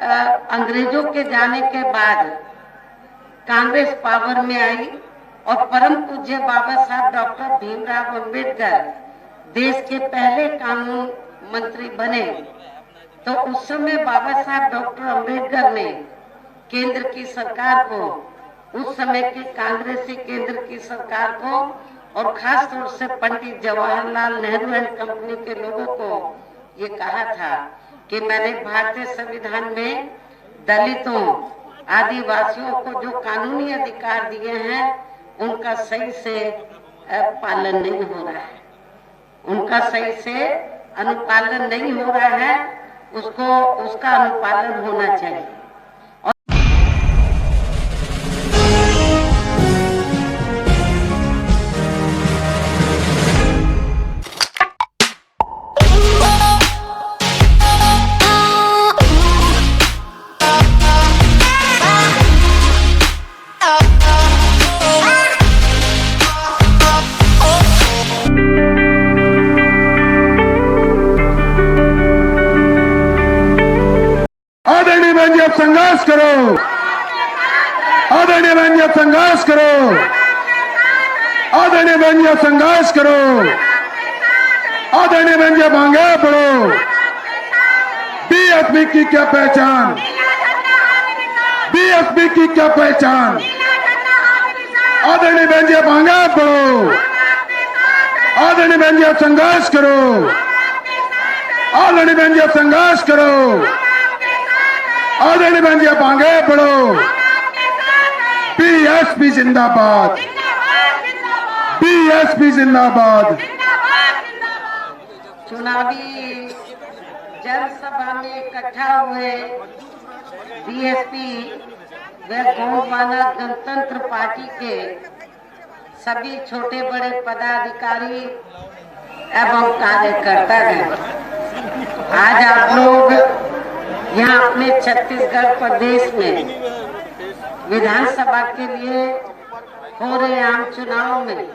अंग्रेजों के जाने के बाद कांग्रेस पावर में आई और परम पूज्य बाबा साहब डॉक्टर भीमराव अंबेडकर देश के पहले कानून मंत्री बने, तो उस समय बाबा साहब डॉक्टर अंबेडकर ने केंद्र की सरकार को, उस समय की कांग्रेसी केंद्र की सरकार को और खास तौर से पंडित जवाहरलाल नेहरू एंड कंपनी के लोगों को ये कहा था कि मैंने भारतीय संविधान में दलितों, आदिवासियों को जो कानूनी अधिकार दिए हैं उनका सही से पालन नहीं हो रहा है, उनका सही से अनुपालन नहीं हो रहा है, उसका अनुपालन होना चाहिए। संघर्ष करो, आदरणीय बहन, संघर्ष करो, आदरणीय बहन, संघर्ष करो, आदरणीय बहन, मांगे पढ़ो। बीएसपी की क्या पहचान, बीएसपी की क्या पहचान, आदरणीय बहन, मांगे पढ़ो, आदरणीय बहन, संघर्ष करो, आदरणीय बहन, संघर्ष करो, आदरणीय बहन, मांगे पढ़ो। बीएसपी जिंदाबाद, बीएसपी जिंदाबाद। चुनावी जनसभा में इकट्ठा हुए बीएसपी व गौमानव गणतंत्र पार्टी के सभी छोटे बड़े पदाधिकारी एवं कार्यकर्तागण, आज आप लोग यहाँ अपने छत्तीसगढ़ प्रदेश में विधानसभा के लिए हो रहे आम चुनाव में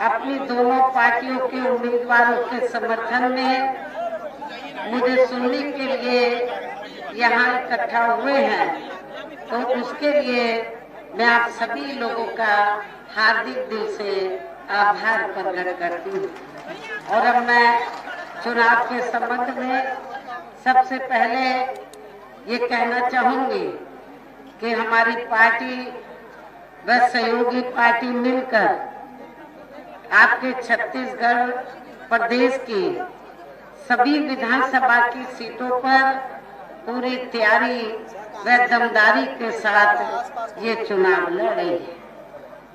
अपनी दोनों पार्टियों के उम्मीदवारों के समर्थन में मुझे सुनने के लिए यहाँ इकट्ठा हुए हैं, तो उसके लिए मैं आप सभी लोगों का हार्दिक दिल से आभार प्रकट करती हूँ। और अब मैं चुनाव के संबंध में सबसे पहले ये कहना चाहूंगी कि हमारी पार्टी व सहयोगी पार्टी मिलकर आपके छत्तीसगढ़ प्रदेश की सभी विधानसभा की सीटों पर पूरी तैयारी व दमदारी के साथ ये चुनाव लड़ रही है,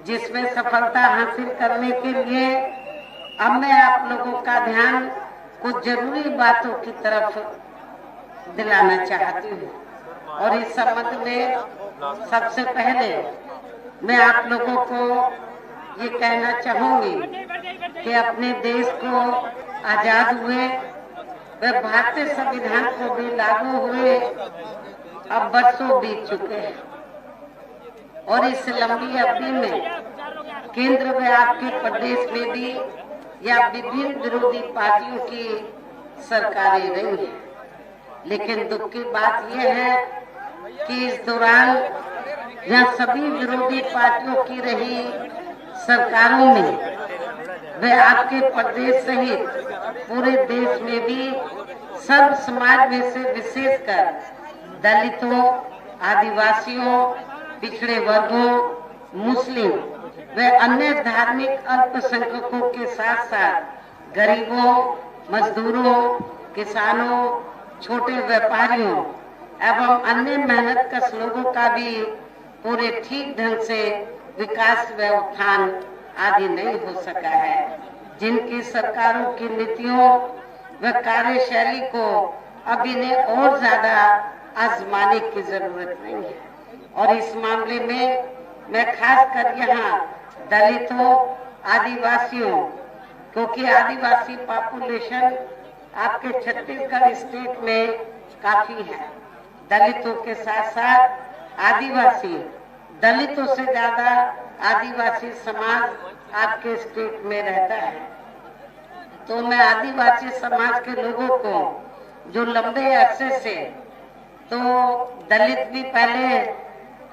जिसमें सफलता हासिल करने के लिए अब मैं आप लोगों का ध्यान कुछ जरूरी बातों की तरफ दिलाना चाहती हूँ। और इस संबंध में सबसे पहले मैं आप लोगों को ये कहना चाहूंगी कि अपने देश को आजाद हुए व भारतीय संविधान को भी लागू हुए अब वर्षों बीत चुके हैं, और इस लंबी अवधि में केंद्र में आपके प्रदेश में भी या विभिन्न विरोधी पार्टियों की सरकारें रही हैं, लेकिन दुख की बात यह है कि इस दौरान यहाँ सभी विरोधी पार्टियों की रही सरकारों में वे आपके प्रदेश सहित पूरे देश में भी सर्व समाज में से विशेषकर दलितों, आदिवासियों, पिछड़े वर्गों, मुस्लिम व अन्य धार्मिक अल्पसंख्यकों के साथ साथ गरीबों, मजदूरों, किसानों, छोटे व्यापारियों एवं अन्य मेहनतकश लोगों का भी पूरे ठीक ढंग से विकास व उत्थान आदि नहीं हो सका है, जिनकी सरकारों की नीतियों व कार्यशैली को अभी ने और ज्यादा आजमाने की जरूरत नहीं है। और इस मामले में मैं खास कर यहाँ दलितों, आदिवासियों, क्योंकि आदिवासी पॉपुलेशन आपके छत्तीसगढ़ स्टेट में काफी है, दलितों के साथ साथ आदिवासी, दलितों से ज्यादा आदिवासी समाज आपके स्टेट में रहता है। तो मैं आदिवासी समाज के लोगों को जो लंबे अरसे से तो दलित भी पहले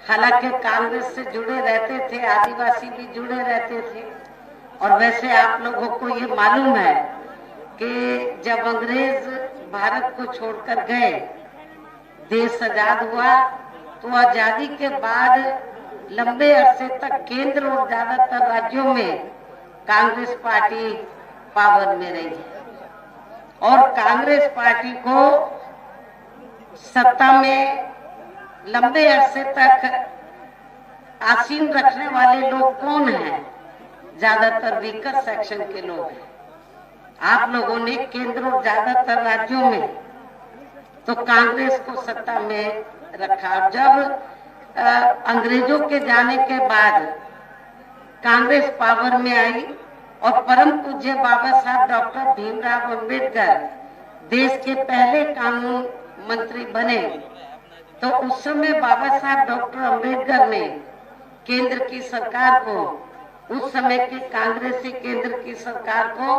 हालांकि कांग्रेस से जुड़े रहते थे, आदिवासी भी जुड़े रहते थे। और वैसे आप लोगों को ये मालूम है कि जब अंग्रेज भारत को छोड़कर गए, देश आजाद हुआ, तो आजादी के बाद लंबे अरसे तक केंद्र और ज्यादातर राज्यों में कांग्रेस पार्टी पावर में रही है। और कांग्रेस पार्टी को सत्ता में लंबे अरसे तक आसीन रखने वाले लोग कौन हैं? ज्यादातर वीकर सेक्शन के लोग हैं। आप लोगों ने केंद्र और ज्यादातर राज्यों में तो कांग्रेस को सत्ता में रखा। जब अंग्रेजों के जाने के बाद कांग्रेस पावर में आई और परम पूज्य बाबा साहब डॉक्टर भीमराव अंबेडकर देश के पहले कानून मंत्री बने, तो उस समय बाबा साहब डॉक्टर अंबेडकर ने केंद्र की सरकार को, उस समय की कांग्रेसी केंद्र की सरकार को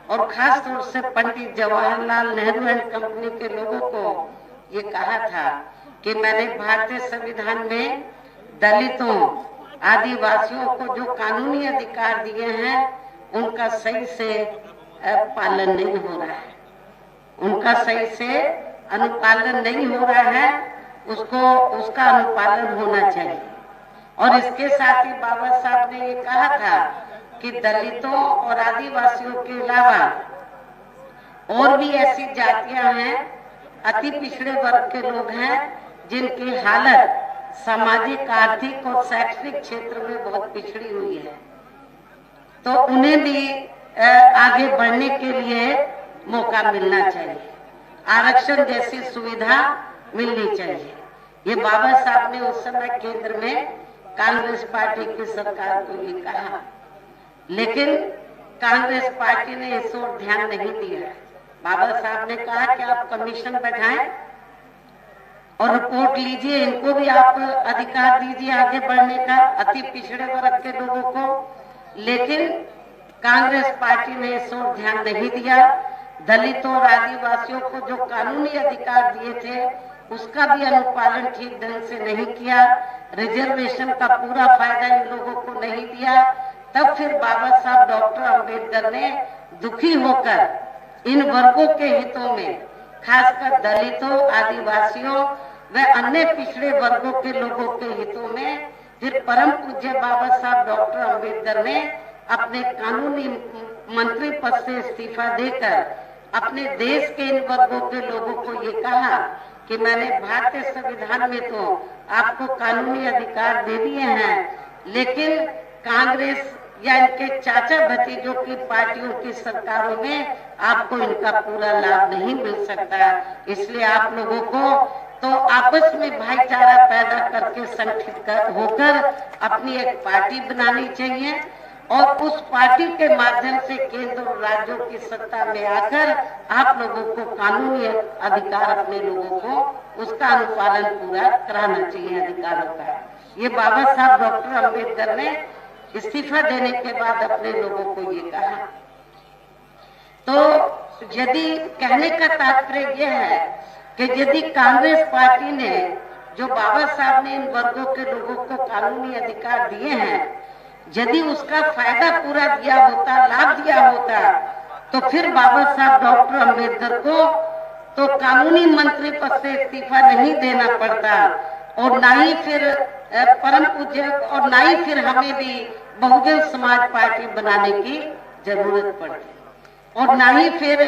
और खास तौर से पंडित जवाहरलाल नेहरू एंड कंपनी के लोगों को ये कहा था कि मैंने भारतीय संविधान में दलितों, आदिवासियों को जो कानूनी अधिकार दिए हैं उनका सही से पालन नहीं हो रहा है, उनका सही से अनुपालन नहीं हो रहा है, उसका अनुपालन होना चाहिए। और इसके साथ ही बाबा साहब ने ये कहा था कि दलितों और आदिवासियों के अलावा और भी ऐसी जातियां हैं, अति पिछड़े वर्ग के लोग हैं जिनकी हालत सामाजिक, आर्थिक और शैक्षणिक क्षेत्र में बहुत पिछड़ी हुई है, तो उन्हें भी आगे बढ़ने के लिए मौका मिलना चाहिए, आरक्षण जैसी सुविधा मिलनी चाहिए। ये बाबा साहब ने उस समय केंद्र में कांग्रेस पार्टी की सरकार को ये कहा, लेकिन कांग्रेस पार्टी ने इस ओर ध्यान नहीं दिया। बाबा साहब ने कहा कि आप कमीशन बैठाएं और रिपोर्ट लीजिए, इनको भी आप अधिकार दीजिए आगे बढ़ने का, अति पिछड़े वर्ग के लोगों को। लेकिन कांग्रेस पार्टी ने इस ओर ध्यान नहीं दिया। दलितों और आदिवासियों को जो कानूनी अधिकार दिए थे उसका भी अनुपालन ठीक ढंग से नहीं किया, रिजर्वेशन का पूरा फायदा इन लोगों को नहीं दिया। तब फिर बाबा साहब डॉक्टर अंबेडकर ने दुखी होकर इन वर्गों के हितों में, खासकर दलितों, आदिवासियों व अन्य पिछड़े वर्गों के लोगों के हितों में, फिर परम पूज्य बाबा साहब डॉक्टर अंबेडकर ने अपने कानूनी मंत्री पद से इस्तीफा देकर अपने देश के इन वर्गों के लोगों को ये कहा कि मैंने भारतीय संविधान में तो आपको कानूनी अधिकार दे दिए हैं, लेकिन कांग्रेस या इनके चाचा भतीजों की पार्टियों की सरकारों में आपको इनका पूरा लाभ नहीं मिल सकता। इसलिए आप लोगों को तो आपस में भाईचारा पैदा करके संगठित होकर अपनी एक पार्टी बनानी चाहिए और उस पार्टी के माध्यम से केंद्र और राज्यों की सत्ता में आकर आप लोगों को कानूनी अधिकार, अपने लोगों को उसका अनुपालन पूरा कराना चाहिए अधिकारों का। ये बाबा साहब डॉक्टर अंबेडकर ने इस्तीफा देने के बाद अपने लोगों को ये कहा। तो यदि कहने का तात्पर्य यह है कि यदि कांग्रेस पार्टी ने, जो बाबा साहब ने इन वर्गों के लोगों को कानूनी अधिकार दिए हैं, यदि उसका फायदा पूरा दिया होता, लाभ दिया होता, तो फिर बाबा साहब डॉक्टर अंबेडकर को तो कानूनी मंत्री पद से इस्तीफा नहीं देना पड़ता और ना ही फिर परम पूज्य और ना ही फिर हमें भी बहुजन समाज पार्टी बनाने की जरूरत पड़ती और ना ही फिर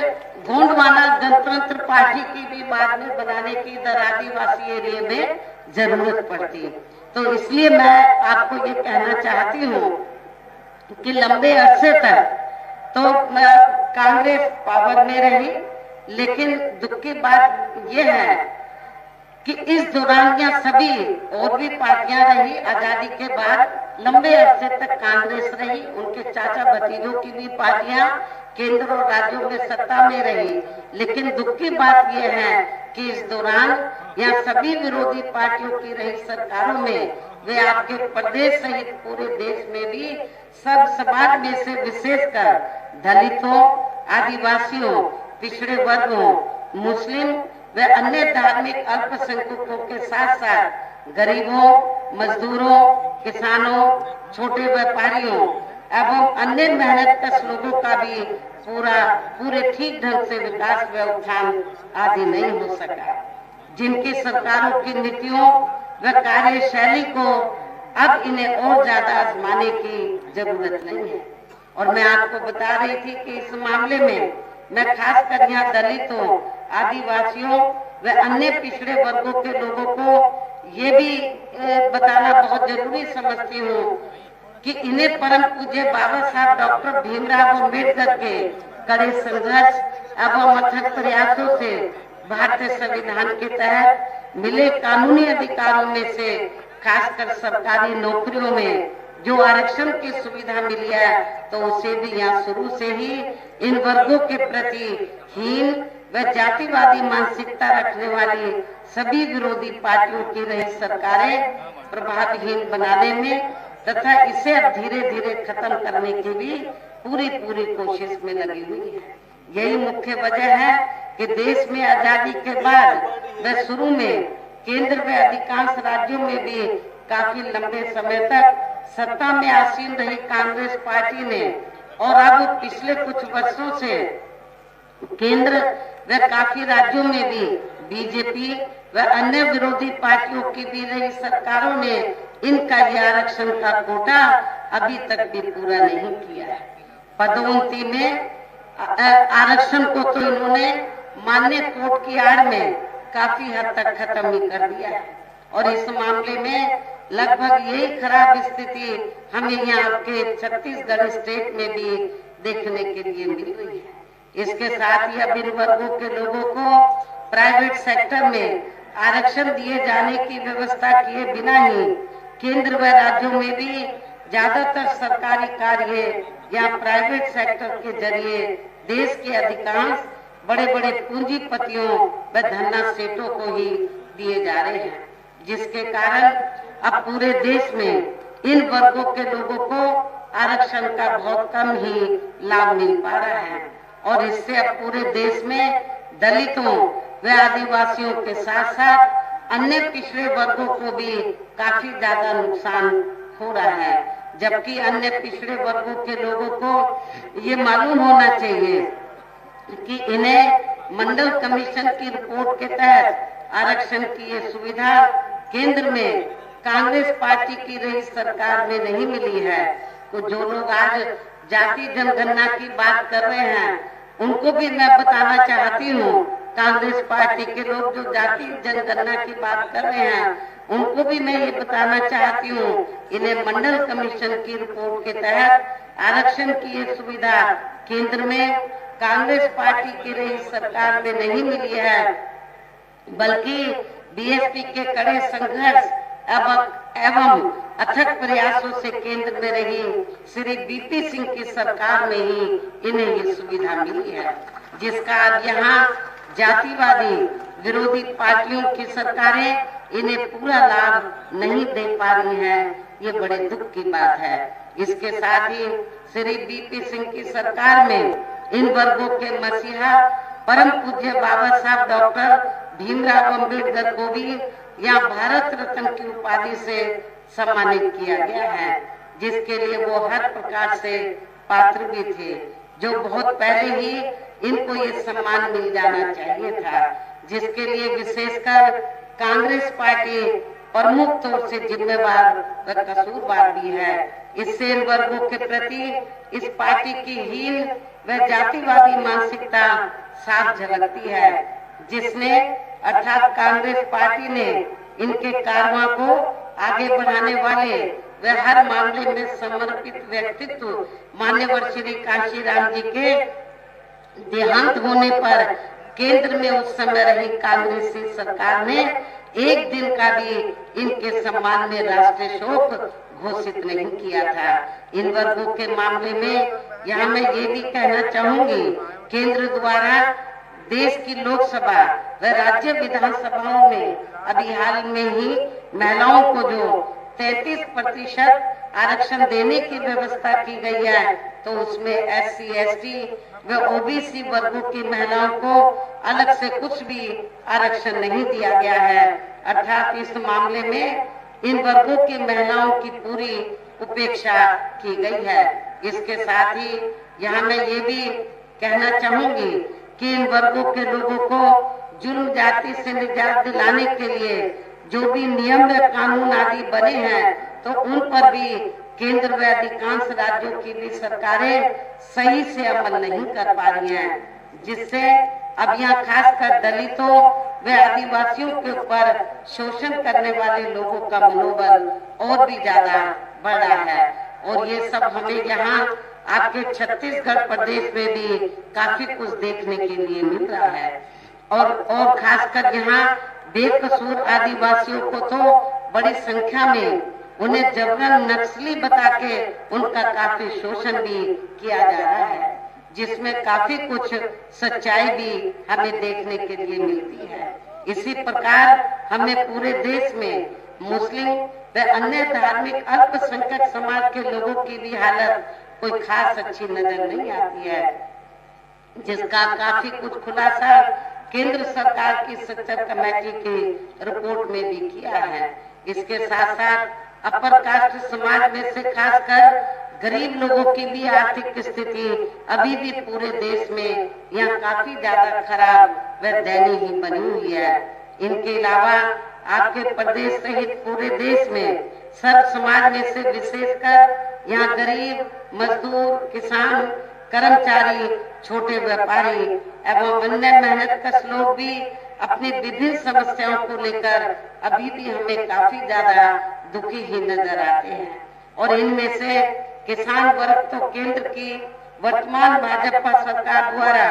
गोंडवाना गणतंत्र पार्टी की भी बाद में बनाने की इधर आदिवासी एरिया में जरूरत पड़ती। तो इसलिए मैं आपको ये कहना चाहती हूँ कि लंबे अरसे तक तो कांग्रेस पावर में रही, लेकिन दुख की बात यह है कि इस दौरान यहाँ सभी और भी पार्टियां रही। आजादी के बाद लंबे अरसे तक कांग्रेस रही, उनके चाचा भतीजों की भी पार्टियां केंद्र और राज्यों में सत्ता में रही, लेकिन दुख की बात यह है कि इस दौरान यहाँ सभी विरोधी पार्टियों की रही सरकारों में वे आपके प्रदेश सहित पूरे देश में भी सब समाज में से विशेषकर दलितों, आदिवासियों, पिछड़े वर्गों, मुस्लिम व अन्य धार्मिक अल्पसंख्यकों के साथ साथ गरीबों, मजदूरों, किसानों, छोटे व्यापारियों एवं अन्य मेहनतकश लोगों का भी पूरे ठीक ढंग से विकास व उत्थान आदि नहीं हो सका। जिनकी सरकारों की नीतियों व कार्यशैली को अब इन्हें और ज्यादा आजमाने की जरूरत नहीं है। और मैं आपको बता रही थी कि इस मामले में मैं खासकर यहाँ दलितों, आदिवासियों व अन्य पिछड़े वर्गों के लोगों को ये भी बताना बहुत जरूरी समझती हूँ कि इन्हें परम पूज्य बाबा साहब डॉक्टर भीमराव अम्बेडकर के कड़े संघर्ष एवं अथक प्रयासों से भारतीय संविधान के तहत मिले कानूनी अधिकारों में से खासकर सरकारी नौकरियों में जो आरक्षण की सुविधा मिली है, तो उसे भी यहाँ शुरू से ही इन वर्गों के प्रति हीन व जातिवादी मानसिकता रखने वाली सभी विरोधी पार्टियों की रही सरकारें प्रभावहीन बनाने में तथा इसे अब धीरे धीरे खत्म करने की भी पूरी कोशिश में लगी हुई है। यही मुख्य वजह है कि देश में आजादी के बाद व शुरू में केंद्र में अधिकांश राज्यों में भी काफी लंबे समय तक सत्ता में आसीन रही कांग्रेस पार्टी ने और अब पिछले कुछ वर्षों से केंद्र व काफी राज्यों में भी बीजेपी व अन्य विरोधी पार्टियों की भी रही सरकारों ने इनका यह आरक्षण का कोटा अभी तक भी पूरा नहीं किया है। पदोन्नति में आरक्षण को तो इन्होंने मान्य कोर्ट की आड़ में काफी हद तक खत्म ही कर दिया है और इस मामले में लगभग यही खराब स्थिति हमें यहाँ के छत्तीसगढ़ स्टेट में भी देखने के लिए मिल रही है। इसके साथ ही अब इन वर्गों के लोगों को प्राइवेट सेक्टर में आरक्षण दिए जाने की व्यवस्था किए बिना ही केंद्र व राज्यों में भी ज्यादातर सरकारी कार्य या प्राइवेट सेक्टर के जरिए देश के अधिकांश बड़े बड़े पूंजीपतियों व धन्ना सेठों को ही दिए जा रहे हैं, जिसके कारण अब पूरे देश में इन वर्गों के लोगों को आरक्षण का बहुत कम ही लाभ मिल पा रहा है और इससे अब पूरे देश में दलितों व आदिवासियों के साथ साथ अन्य पिछड़े वर्गों को भी काफी ज्यादा नुकसान हो रहा है। जबकि अन्य पिछड़े वर्गों के लोगों को ये मालूम होना चाहिए कि इन्हें मंडल कमीशन की रिपोर्ट के तहत आरक्षण की ये सुविधा केंद्र में कांग्रेस पार्टी की रही सरकार में नहीं मिली है। तो जो लोग आज जाति जनगणना की बात कर रहे हैं उनको भी मैं बताना चाहती हूँ, कांग्रेस पार्टी के लोग जो जाति जनगणना की बात कर रहे हैं उनको भी मैं ये बताना चाहती हूँ, इन्हें मंडल कमीशन की रिपोर्ट के तहत आरक्षण की ये सुविधा केंद्र में कांग्रेस पार्टी की रही सरकार में नहीं मिली है, बल्कि बीएसपी के कड़े संघर्ष एवं अथक प्रयासों से केंद्र में रही श्री बीपी सिंह की सरकार में ही इन्हें ये सुविधा मिली है, जिसका अब यहाँ जातिवादी विरोधी पार्टियों की सरकारें इन्हें पूरा लाभ नहीं दे पा रही हैं। ये बड़े दुख की बात है। इसके साथ ही श्री बीपी सिंह की सरकार में इन वर्गों के मसीहा परम पूज्य बाबा साहब डॉक्टर भीमराव अम्बेडकर को भी यहाँ भारत रत्न की उपाधि से सम्मानित किया गया है, जिसके लिए वो हर प्रकार से पात्र भी थे, जो बहुत पहले ही इनको ये सम्मान मिल जाना चाहिए था, जिसके लिए विशेषकर कांग्रेस पार्टी प्रमुख तौर से जिम्मेवार व कसूरवार भी है। इससे इन वर्गों के प्रति इस पार्टी की हीन व जातिवादी मानसिकता साफ झलकती है, जिसने अर्थात कांग्रेस पार्टी ने इनके कारवां को आगे बढ़ाने वाले व हर मामले में समर्पित व्यक्तित्व मान्यवर श्री कांशीराम जी के देहांत होने पर केंद्र में उस समय रही कांग्रेसी सरकार ने एक दिन का भी इनके सम्मान में राष्ट्रीय शोक घोषित नहीं किया था। इन वर्गों के मामले में यहाँ मैं ये भी कहना चाहूंगी, केंद्र द्वारा देश की लोकसभा व राज्य विधानसभाओं में अभी हाल में ही महिलाओं को जो 33% आरक्षण देने की व्यवस्था की गई है, तो उसमें SC, ST व OBC वर्गों की महिलाओं को अलग से कुछ भी आरक्षण नहीं दिया गया है। अर्थात इस मामले में इन वर्गों की महिलाओं की पूरी उपेक्षा की गई है। इसके साथ ही यहाँ मैं ये भी कहना चाहूंगी कि इन वर्गों के लोगों को जुर्म जाति से निजात दिलाने के लिए जो भी नियम व कानून आदि बने हैं, तो उन पर भी केंद्र व अधिकांश राज्यों की भी सरकारें सही से अमल नहीं कर पा रही हैं, जिससे अब यहाँ खासकर दलितों व आदिवासियों के ऊपर शोषण करने वाले लोगों का मनोबल और भी ज्यादा बढ़ रहा है। और ये सब हमें यहाँ आपके छत्तीसगढ़ प्रदेश में भी काफी कुछ देखने के लिए मिल रहा है। और खासकर यहाँ बेकसूर आदिवासियों को तो बड़ी संख्या में उन्हें जबरन नक्सली बता के उनका काफी शोषण भी किया जा रहा है, जिसमें काफी कुछ सच्चाई भी हमें देखने के लिए मिलती है। इसी प्रकार हमें पूरे देश में मुस्लिम व अन्य धार्मिक अल्पसंख्यक समाज के लोगों की भी हालत कोई खास अच्छी नजर नहीं आती है, जिसका काफी कुछ खुलासा केंद्र सरकार की सच्चर कमेटी की रिपोर्ट में भी किया है। इसके साथ साथ अपर कास्ट समाज में से खासकर गरीब लोगों की भी आर्थिक स्थिति अभी भी पूरे देश में यहाँ काफी ज्यादा खराब व दयनीय बनी हुई है। इनके अलावा आपके प्रदेश सहित पूरे देश में सर्व समाज में से विशेषकर यहाँ गरीब, मजदूर, किसान, कर्मचारी, छोटे व्यापारी एवं अन्य मेहनतकश लोग भी अपनी विभिन्न समस्याओं को लेकर अभी भी हमें काफी ज्यादा दुखी ही नजर आते हैं। और इनमें से किसान वर्ग तो केंद्र की वर्तमान भाजपा सरकार द्वारा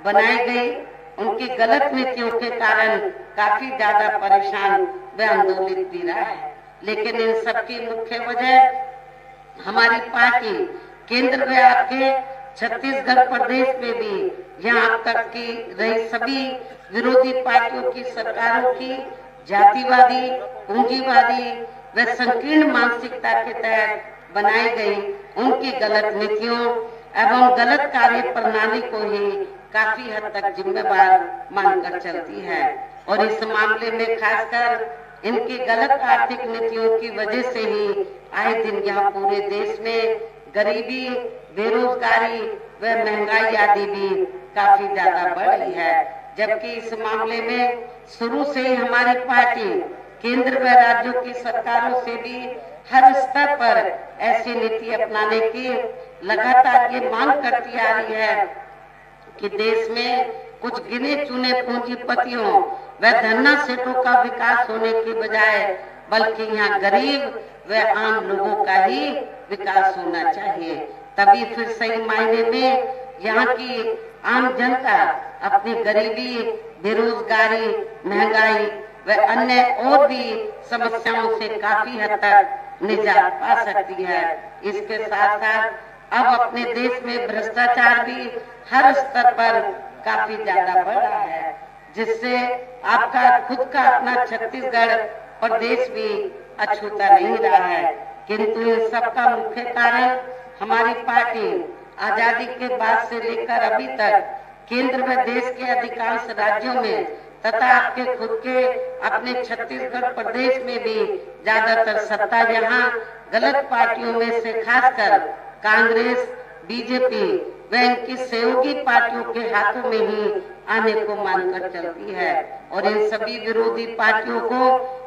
बनाई गई उनकी गलत नीतियों के कारण काफी ज्यादा परेशान व आंदोलित भी रहा है। लेकिन इन सबकी मुख्य वजह हमारी पार्टी केंद्र में आपके छत्तीसगढ़ प्रदेश में भी यहाँ अब तक की रही सभी विरोधी पार्टियों की सरकारों की जातिवादी, पूंजीवादी व संकीर्ण मानसिकता के तहत बनाई गई उनकी गलत नीतियों एवं गलत कार्य प्रणाली को ही काफी हद तक जिम्मेवार मानकर चलती है। और इस मामले में खासकर इनकी गलत आर्थिक नीतियों की वजह से ही आए दिन यहाँ पूरे देश में गरीबी, बेरोजगारी व महंगाई आदि भी काफी ज्यादा बढ़ रही है। जबकि इस मामले में शुरू से ही हमारी पार्टी केंद्र व राज्यों की सरकारों से भी हर स्तर पर ऐसी नीति अपनाने की लगातार ये मांग करती आ रही है कि देश में कुछ गिने चुने पूंजीपतियों व धन्ना सेठों का विकास होने की बजाय बल्कि यहाँ गरीब व आम लोगों का ही विकास होना चाहिए। तभी फिर सही मायने में यहाँ की आम जनता अपनी गरीबी, बेरोजगारी, महंगाई व अन्य और भी समस्याओं से काफी हद तक निजात पा सकती है। इसके साथ साथ अब अपने देश में भ्रष्टाचार भी हर स्तर पर काफी ज्यादा बढ़ रहा है, जिससे आपका खुद का अपना छत्तीसगढ़ प्रदेश भी अछूता नहीं रहा है। किंतु इन सबका मुख्य कारण हमारी पार्टी आजादी के बाद से लेकर अभी तक केंद्र व देश के अधिकांश राज्यों में तथा आपके खुद के अपने छत्तीसगढ़ प्रदेश में भी ज्यादातर सत्ता यहाँ गलत पार्टियों में से खासकर कांग्रेस, बीजेपी व इनकी सहयोगी पार्टियों के हाथों में ही आने को मानकर चलती है। और इन सभी विरोधी पार्टियों को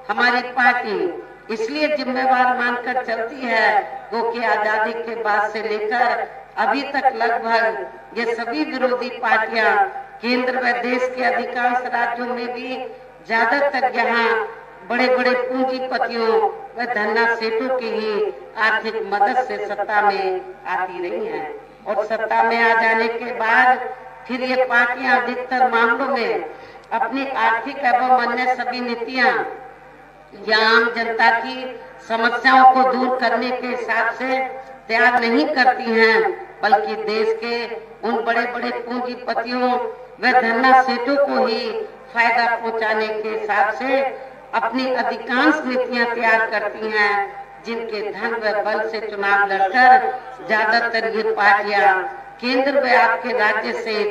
हमारी पार्टी इसलिए जिम्मेवार मानकर चलती है क्योंकि आजादी के बाद से लेकर अभी तक लगभग ये सभी विरोधी पार्टियां केंद्र व देश के अधिकांश राज्यों में भी ज्यादातर यहाँ बड़े बड़े पूंजीपतियों व धन्ना सेठों की ही आर्थिक मदद से सत्ता में आती रही हैं। और सत्ता में आ जाने के बाद फिर ये पार्टियां अधिकतर मामलों में अपनी आर्थिक एवं अन्य सभी नीतियां या आम जनता की समस्याओं को दूर करने के हिसाब से त्याग नहीं करती हैं, बल्कि देश के उन बड़े बड़े पूंजीपतियों व धन्ना सेठों को ही फायदा पहुंचाने के हिसाब से अपनी अधिकांश नीतियां तैयार करती हैं, जिनके धन व बल से चुनाव लड़कर ज्यादातर ये पार्टियां केंद्र व आपके राज्य से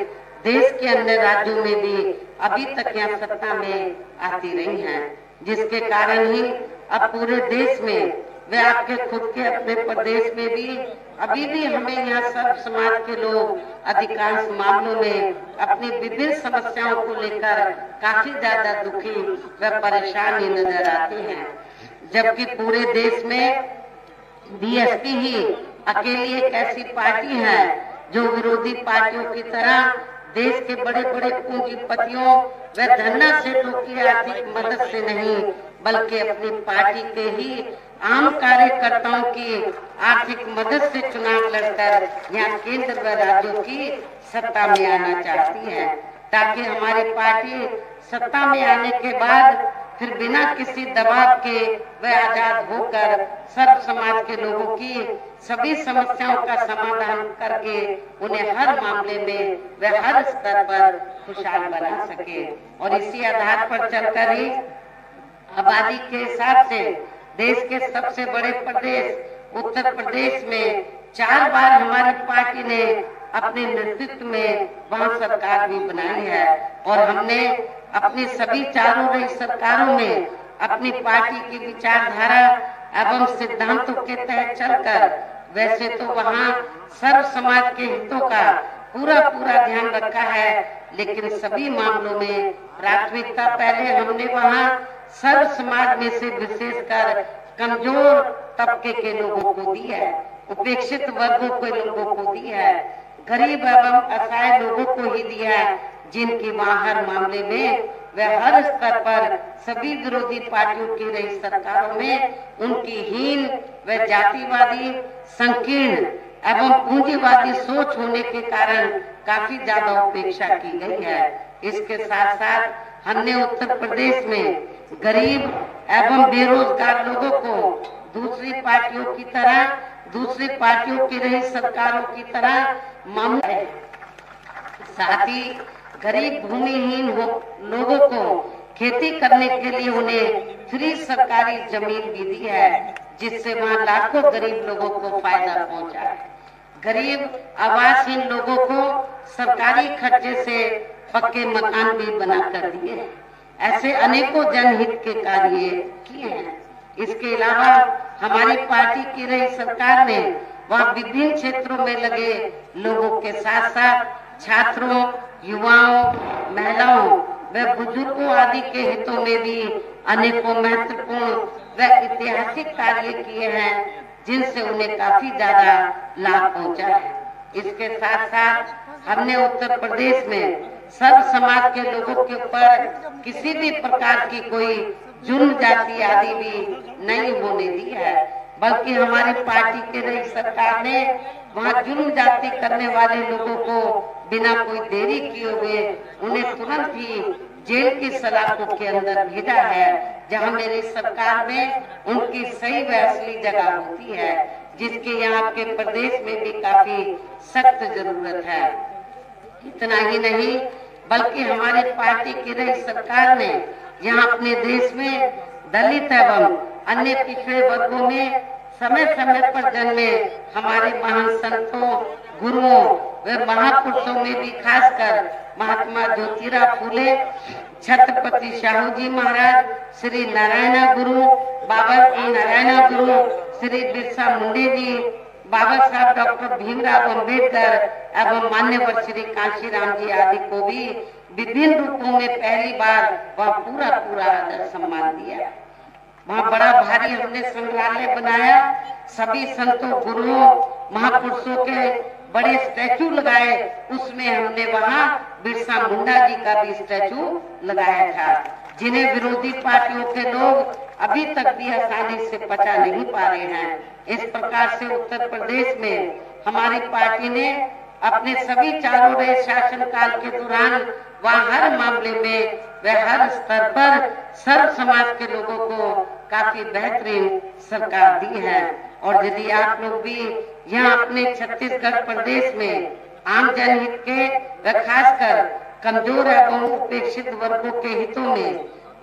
देश के अन्य राज्यों में भी अभी तक यहाँ सत्ता में आती रही हैं, जिसके कारण ही अब पूरे देश में वे आपके खुद के अपने प्रदेश में भी अभी भी हमें यहाँ सब समाज के लोग अधिकांश मामलों में अपनी विभिन्न समस्याओं को लेकर काफी ज्यादा दुखी व परेशान ही नजर आते हैं, जबकि पूरे देश में बीएसपी ही अकेली एक ऐसी पार्टी है जो विरोधी पार्टियों की तरह देश के बड़े बड़े पूंजीपतियों व धन्ना सेठों की आर्थिक मदद से नहीं बल्कि अपनी पार्टी के ही आम कार्यकर्ताओं की आर्थिक मदद से चुनाव लड़कर यहाँ केंद्र व राज्यों की सत्ता में आना चाहती है, ताकि हमारी पार्टी सत्ता में आने के बाद फिर बिना किसी दबाव के व आजाद होकर सर्व समाज के लोगों की सभी समस्याओं का समाधान करके उन्हें हर मामले में व हर स्तर पर खुशहाल बना सके। और इसी आधार पर चलकर ही आबादी के हिसाब से देश के सबसे बड़े प्रदेश उत्तर प्रदेश में 4 बार हमारी पार्टी ने अपने नेतृत्व में वहाँ सरकार भी बनाई है, और हमने अपनी सभी चारों रही सरकारों में अपनी पार्टी की विचारधारा एवं सिद्धांतों के तहत चलकर वैसे तो वहाँ सर्व समाज के हितों का पूरा ध्यान रखा है, लेकिन सभी मामलों में प्राथमिकता पहले हमने वहाँ सर्व समाज में से विशेषकर कमजोर तबके के लोगों को दी है, उपेक्षित वर्गों के लोगों को दी है, गरीब एवं असहाय लोगों को ही दिया है, जिनकी वहाँ हर मामले में व हर स्तर पर सभी विरोधी पार्टियों की रही सरकारों में उनकी हीन व जातिवादी संकीर्ण एवं पूंजीवादी सोच होने के कारण काफी ज्यादा उपेक्षा की गई है। इसके साथ साथ हमने उत्तर प्रदेश में गरीब एवं बेरोजगार लोगों को दूसरी पार्टियों की तरह दूसरी पार्टियों की रही सरकारों की तरह मामला है। साथ ही गरीब भूमिहीन लोगों को खेती करने के लिए उन्हें फ्री सरकारी जमीन भी दी है, जिससे वहाँ लाखों गरीब लोगों को फायदा पहुँचा है। गरीब आवासहीन लोगों को सरकारी खर्चे से पक्के मकान भी बना कर दिए। ऐसे अनेकों जनहित के कार्य किए हैं। इसके अलावा हमारी पार्टी की रही सरकार ने वहाँ विभिन्न क्षेत्रों में लगे लोगों के साथ साथ छात्रों, युवाओं, महिलाओं व बुजुर्गों आदि के हितों में भी अनेकों महत्वपूर्ण व ऐतिहासिक कार्य किए हैं, जिनसे उन्हें काफी ज्यादा लाभ पहुंचा है। इसके साथ साथ हमने उत्तर प्रदेश में सर्व समाज के लोगों के ऊपर किसी भी प्रकार की कोई जुर्म जाति आदि भी नहीं होने दी है, बल्कि हमारी पार्टी के रही सरकार ने वहाँ जुर्म जाति करने वाले लोगों को बिना कोई देरी किए हुए उन्हें तुरंत ही जेल की सलाखों के अंदर भेजा है, जहाँ मेरी सरकार में उनकी सही व असली जगह होती है, जिसके यहाँ के प्रदेश में भी काफी सख्त जरूरत है। इतना ही नहीं बल्कि हमारी पार्टी की रही सरकार ने यहाँ अपने देश में दलित एवं अन्य पिछड़े वर्गों में समय समय पर जन्मे हमारे महान संतों, गुरुओं व महापुरुषों में भी खासकर महात्मा ज्योतिराव फूले, छत्रपति शाहू जी महाराज, श्री नारायण गुरु, बाबा नारायण गुरु, श्री बिरसा मुंडे जी, बाबा साहब डॉक्टर भीमराव अम्बेडकर एवं मान्यवर श्री कांशीराम जी आदि को भी विभिन्न रूपों में पहली बार वह पूरा आदर सम्मान दिया। वहाँ बड़ा भारी हमने संग्रहालय बनाया, सभी संतों, गुरुओं, महापुरुषों के बड़े स्टैचू लगाए, उसमें हमने वहाँ बिरसा मुंडा जी का भी स्टैचू लगाया था, जिन्हें विरोधी पार्टियों के लोग अभी तक भी आसानी से पचा नहीं पा रहे हैं। इस प्रकार से उत्तर प्रदेश में हमारी पार्टी ने अपने सभी चारों रहे शासन काल के दौरान वहाँ हर मामले में व हर स्तर पर सर्व समाज के लोगों को काफी बेहतरीन सरकार दी है। और यदि आप लोग भी यहाँ अपने छत्तीसगढ़ प्रदेश में आम जनहित के व खासकर कमजोर एवं उपेक्षित वर्गों के हितों में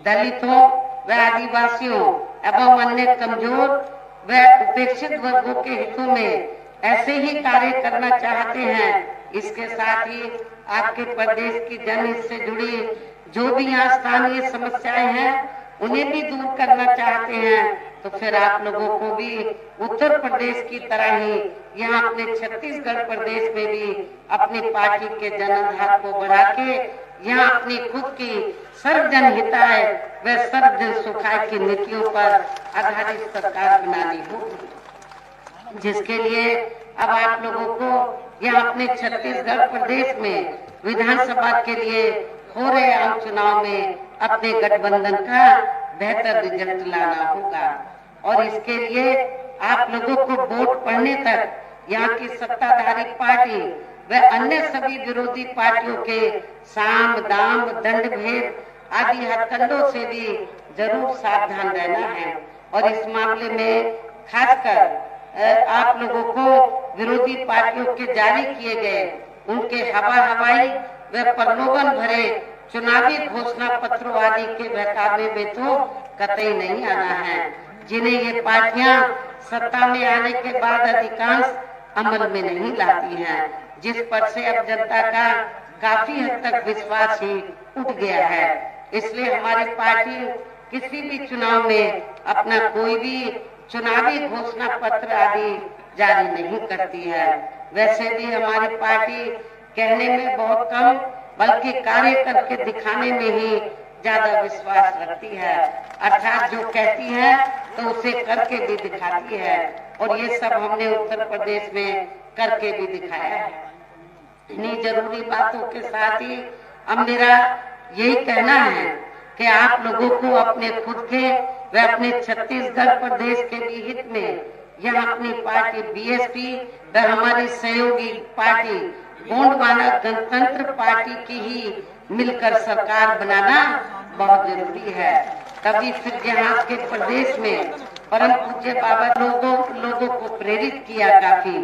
दलितों व आदिवासियों एवं अन्य कमजोर व उपेक्षित वर्गों के हितों में ऐसे ही कार्य करना चाहते हैं। इसके साथ ही आपके प्रदेश की जनहित से जुड़ी जो भी यहाँ स्थानीय समस्याएं हैं उन्हें भी दूर करना चाहते हैं, तो फिर आप लोगों को भी उत्तर प्रदेश की तरह ही यहाँ अपने छत्तीसगढ़ प्रदेश में भी अपनी पार्टी के जनाधार को बढ़ा के यहाँ अपनी खुद की सर्वजन हिताय व सर्वजन सुखाय की नीतियों पर आधारित सरकार बनानी होगी, जिसके लिए अब आप लोगों को यहाँ अपने छत्तीसगढ़ प्रदेश में विधानसभा के लिए हो रहे आम चुनाव में अपने गठबंधन का बेहतर रिजल्ट लाना होगा। और इसके लिए आप लोगों को वोट पड़ने तक यहाँ की सत्ताधारी पार्टी व अन्य सभी विरोधी पार्टियों के साम दाम दंड भेद आदि हथकंडों से भी जरूर सावधान रहना है। और इस मामले में खासकर आप लोगों को विरोधी पार्टियों के जारी किए गए उनके हवाई व प्रलोभन भरे चुनावी घोषणा पत्रों आदि के बहकावे में तो कतई नहीं आना है, जिन्हें ये पार्टियां सत्ता में आने के बाद अधिकांश अमल में नहीं लाती हैं, जिस पर से अब जनता का काफी हद तक विश्वास ही उठ गया है। इसलिए हमारी पार्टी किसी भी चुनाव में अपना कोई भी चुनावी घोषणा पत्र आदि जारी नहीं करती है। वैसे भी हमारी पार्टी कहने में बहुत कम बल्कि कार्य करके दिखाने में ही ज्यादा विश्वास रखती है, अर्थात जो कहती है तो उसे करके भी दिखाती है। और ये सब हमने उत्तर प्रदेश में करके भी दिखाया है। इन्हीं जरूरी बातों के साथ ही अब मेरा यही कहना है कि आप लोगों को अपने खुद के व अपने छत्तीसगढ़ प्रदेश के भी हित में यहाँ अपनी पार्टी बीएसपी व हमारी सहयोगी पार्टी गोंडवाना गणतंत्र पार्टी की ही मिलकर सरकार बनाना बहुत जरूरी है। तभी फिर यहाँ के प्रदेश में परम पूज्य बाबा लोगों को प्रेरित किया काफी,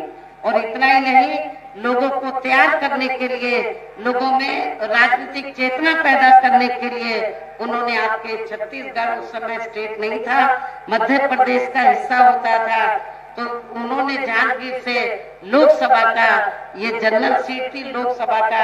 और इतना ही नहीं लोगों को तैयार करने के लिए, लोगों में राजनीतिक चेतना पैदा करने के लिए उन्होंने आपके छत्तीसगढ़ उस समय स्टेट नहीं था, मध्य प्रदेश का हिस्सा होता था, तो उन्होंने जांजगीर से लोकसभा का ये जनरल सीट थी, लोकसभा का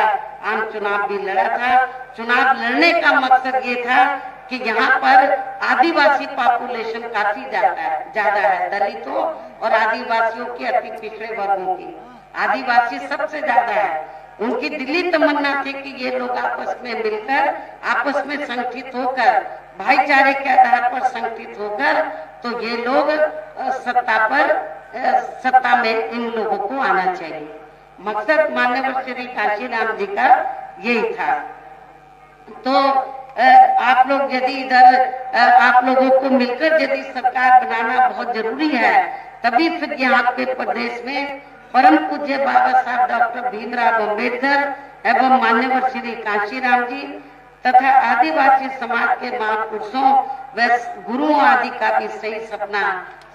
आम चुनाव भी लड़ा था। चुनाव लड़ने का मकसद ये था कि यहाँ पर आदिवासी पॉपुलेशन काफी ज्यादा है, दलितों और आदिवासियों की अति पिछड़े वर्गों की, आदिवासी सबसे ज्यादा है। उनकी दिली तमन्ना थी कि ये लोग आपस में मिलकर, आपस में संगठित होकर, भाईचारे के आधार पर संगठित होकर तो ये लोग सत्ता में इन लोगों को आना चाहिए। मकसद माननीय श्री काशीराम जी का यही था। तो आप लोग यदि इधर आप लोगों को मिलकर यदि सरकार बनाना बहुत जरूरी है, तभी फिर यहाँ के प्रदेश में परम पूज्य बाबा साहब डॉक्टर भीमराव अम्बेडकर एवं माननीय श्री काशीराम जी तथा आदिवासी समाज के महापुरुषों व गुरुओं आदि का भी सही सपना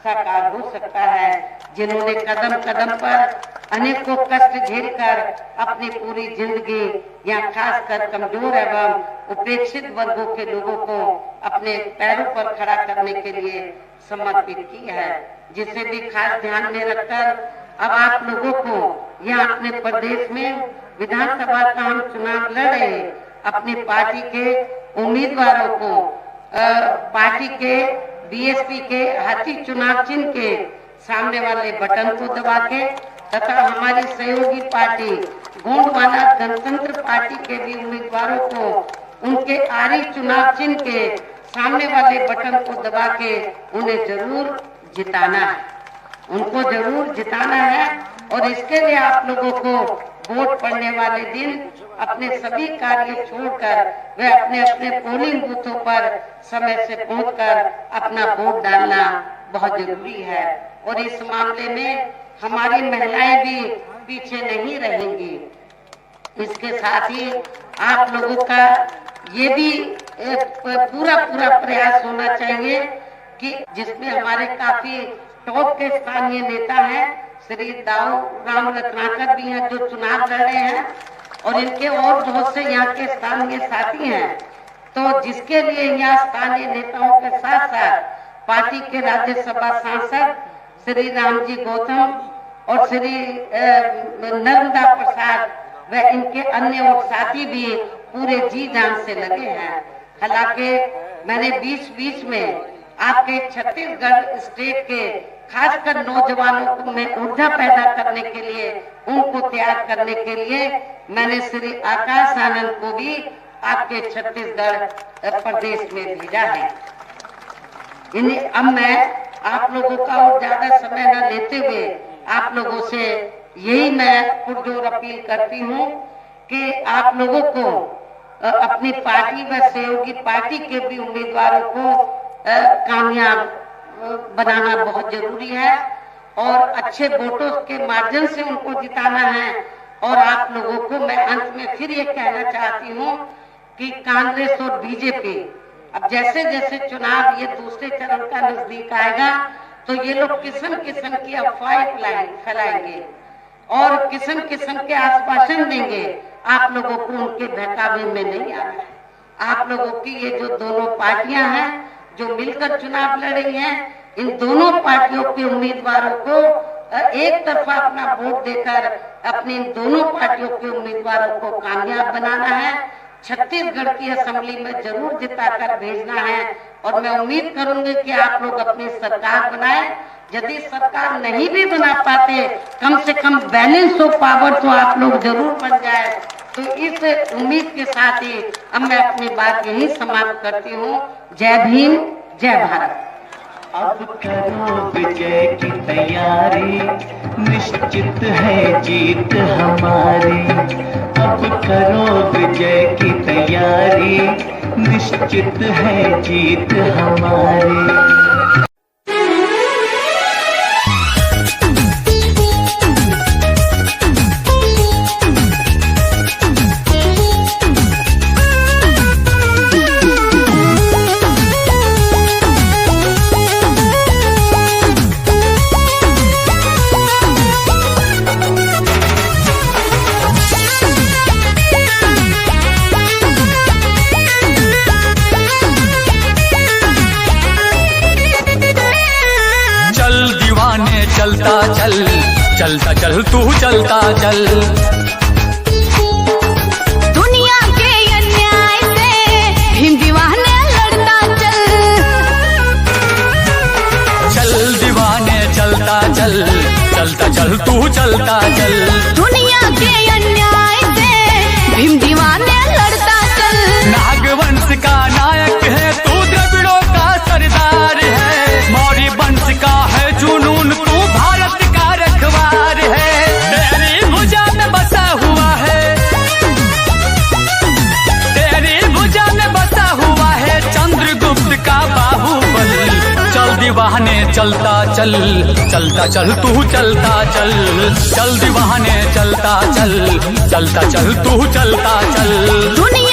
साकार हो सकता है, जिन्होंने कदम कदम पर अनेकों कष्ट झेलकर अपनी पूरी जिंदगी या खासकर कमजोर एवं उपेक्षित वर्गों के लोगों को अपने पैरों पर खड़ा करने के लिए समर्पित की है, जिसे भी खास ध्यान में रखकर अब आप लोगों को यहाँ अपने प्रदेश में विधानसभा का हम चुनाव लड़ रहे, अपनी पार्टी के उम्मीदवारों को पार्टी के बीएसपी के हाथी चुनाव चिन्ह के सामने वाले बटन को दबा के तथा हमारी सहयोगी पार्टी गोंडवाना गणतंत्र पार्टी के भी उम्मीदवारों को उनके आरी चुनाव चिन्ह के सामने वाले बटन को दबा के उन्हें जरूर जिताना है, उनको जरूर जिताना है। और इसके लिए आप लोगों को वोट पड़ने वाले दिन अपने सभी कार्य छोड़कर वे अपने अपने पोलिंग बूथों पर समय से पहुंचकर अपना वोट डालना बहुत जरूरी है। और इस मामले में हमारी महिलाएं भी पीछे नहीं रहेंगी। इसके साथ ही आप लोगों का ये भी पूरा प्रयास होना चाहिए कि जिसमें हमारे काफी टॉप के स्थानीय नेता हैं, श्री दाऊ राम रत्नाकर भी हैं जो चुनाव लड़ रहे हैं, और इनके और बहुत से यहाँ के स्थानीय साथी हैं। तो जिसके लिए यहाँ स्थानीय नेताओं के साथ साथ पार्टी के राज्यसभा सांसद श्री रामजी गौतम और श्री नर्मदा प्रसाद व इनके अन्य और साथी भी पूरे जी जान से लगे हैं। हालांकि मैंने बीच में आपके छत्तीसगढ़ स्टेट के खासकर नौजवानों को में ऊर्जा पैदा करने के लिए, उनको तैयार करने के लिए मैंने श्री आकाश आनंद को भी आपके छत्तीसगढ़ प्रदेश में भेजा है। इन्हें अब मैं आप लोगों का और ज्यादा समय न लेते हुए आप लोगों से यही मैं पुरजोर अपील करती हूँ कि आप लोगों को अपनी पार्टी व सहयोगी पार्टी के भी उम्मीदवारों को कामयाब बनाना बहुत जरूरी है और अच्छे वोटों के माध्यम से उनको जिताना है। और आप लोगों को मैं अंत में फिर ये कहना चाहती हूँ कि कांग्रेस और बीजेपी अब जैसे जैसे चुनाव ये दूसरे चरण का नजदीक आएगा तो ये लोग किस्म किस्म की अफवाहें फैलाएंगे और किस्म किस्म के आश्वासन देंगे। आप लोगों को उनके बहकावे में नहीं आना है। आप लोगों की ये जो दोनों पार्टियां हैं जो मिलकर चुनाव लड़ रही हैं, इन दोनों पार्टियों के उम्मीदवारों को एक तरफा अपना वोट देकर अपनी इन दोनों पार्टियों के उम्मीदवारों को कामयाब बनाना है। छत्तीसगढ़ की असेंबली में जरूर जिताकर भेजना है और मैं उम्मीद करूंगी कि आप लोग अपनी सरकार बनाएं। यदि सरकार नहीं भी बना पाते, कम से कम बैलेंस ऑफ पावर तो आप लोग जरूर बन जाए। तो इस उम्मीद के साथ ही अब मैं अपनी बात यही समाप्त करती हूँ। जय भीम, जय भारत। अब करो विजय की तैयारी, निश्चित है जीत हमारी। अब करो विजय की तैयारी, निश्चित है जीत हमारी। चलता चल, चलता चल तू चलता चल। दुनिया के अन्याय से भीम दीवाने लड़ता चल। चल दीवाने चलता चल, चलता चल तू चलता चल। दुनिया के अन्याय से भीम दीवाने लड़ता चल। नागवंश का नायक है तू, द्रविड़ों का सरदार है। मौर्य वंश का है जुनून, तू भारत का रखवार है। तेरी भुजा में बसा हुआ है, तेरी भुजा में बसा हुआ है चंद्रगुप्त का बाहुबल। चल दीवाने चलता चल, चलता चल तू चलता चल। चल दीवाने चलता चल, चलता चल तू चलता चल। दुनिया